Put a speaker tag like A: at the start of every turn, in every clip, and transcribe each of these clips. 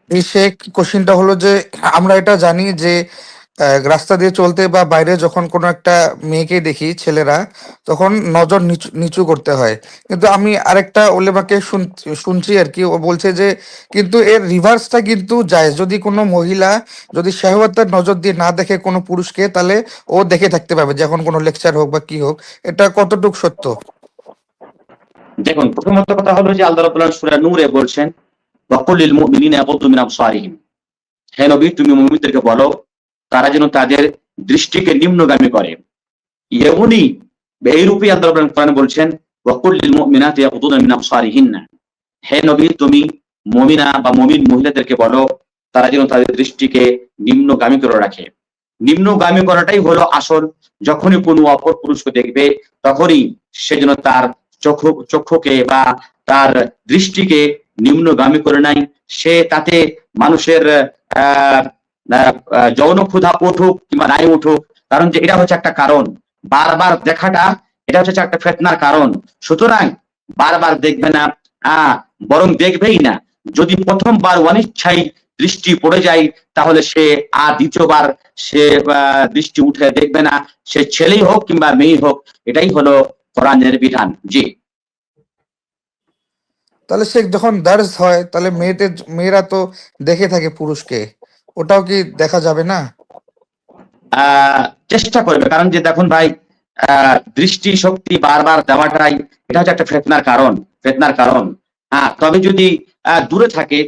A: এই শেখ কোশ্চিনটা হলো যে আমরা এটা জানি যে রাস্তা দিয়ে চলতে বা বাইরে যখন কোনো একটা মেয়েকে দেখি ছেলেরা, তখন নজর নিচু নিচু করতে হয়। কিন্তু আমি আরেকটা ওলেমাকে শুনছি আর কি, ও বলছে যে কিন্তু এর রিভার্সটা কিন্তু যায়, যদি কোনো মহিলা যদি শাহওয়াতের নজর দিয়ে না দেখে কোনো পুরুষকে, তাহলে ও দেখে থাকতে পারবে, যখন কোনো লেকচার হোক বা কি হোক। এটা কতটুকু সত্য?
B: দেখুন, প্রথমত কথা হলো যে আল্লাহ রাব্বুল আলামিন সূরা নূরে বলছেন, ওয়াকুল লিল মুমিনিনা ইয়াগুদ্দু মিন আবসারিহিম, হে নবী তুমি মুমিনদেরকে বলো তারা যেন তাদের দৃষ্টিকে নিম্নগামী করে। ইয়েহুনি এইরূপে আল্লাহ রাব্বুল আলামিন কোরআনে বলছেন, ওয়াকুল লিল মুমিনাতি ইয়াগুদ্দুনা মিন আবসারিহিন্না, হে নবী তুমি মুমিনা বা মুমিন মহিলাদেরকে বলো তারা যেন তাদের দৃষ্টিকে নিম্নগামী করে রাখে। নিম্নগামী করাটাই হলো আসল। যখনই কোনো অপর পুরুষকে দেখবে তখনই সে যেন তার চক্ষুকে বা তার দৃষ্টিকে নিম্নগামী করে নাই। সে তাতে মানুষের আহ যৌন ক্ষুধা উঠুক কিংবা নাই উঠুক, কারণ যে এটা হচ্ছে একটা কারণ, বারবার দেখাটা এটা হচ্ছে একটা ফেতনার কারণ। সুতরাং বারবার দেখবে না, বরং দেখবেই না। যদি প্রথমবার অনিচ্ছায় দৃষ্টি পড়ে যায় তাহলে সে আর দ্বিতীয়বার সে দৃষ্টি উঠে দেখবে না, সে ছেলেই হোক কিংবা মেয়ে হোক। এটাই হলো কোরআনের বিধান। জি।
A: তাহলে সে যখন দার্স হয়, তাহলে মেয়েরা তো দেখে থাকে পুরুষকে, ওটাও কি দেখা যাবে না?
B: চেষ্টা করবে, কারণ যে দেখুন ভাই, দৃষ্টি শক্তি বারবার দেওয়াটাই এটা হচ্ছে একটা ফেতনার কারণ, ফেতনার কারণ। তবে যদি দূরে থাকে,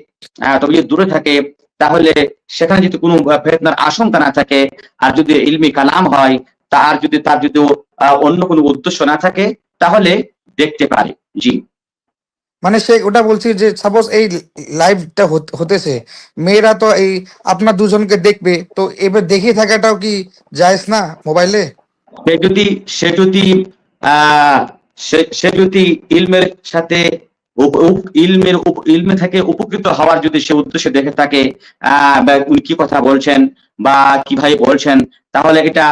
B: তবে যদি দূরে থাকে তাহলে সেখানে যদি কোনো ফেতনার আশঙ্কা না থাকে, আর যদি ইলমি কালাম হয়, তার যদি অন্য কোনো উদ্দেশ্য না থাকে তাহলে দেখতে পারে। জি।
A: মানে সে ওটা বলছি যে সাপোজ এই লাইভটা হতেছে, মেয়েরা তো এই আপনার দুজনকে দেখবে, তো এবার দেখিয়ে থাকাটাও কি জায়েজ না মোবাইলে?
B: সে যদি সে যদি আহ সে যদি ইলমের সাথে ইলমে থেকে উপকৃত হওয়ার যদি সে উদ্দেশ্যে দেখে থাকে, বা উনি কি কথা বলছেন বা কিভাবে বলছেন, তাহলে এটা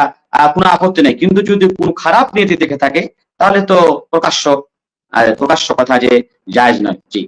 B: কোনো আপত্তি নেই। কিন্তু যদি কোনো খারাপ নিয়তি দেখে থাকে তাহলে তো প্রকাশ্য কথা যে জায়েজ নয়। জি।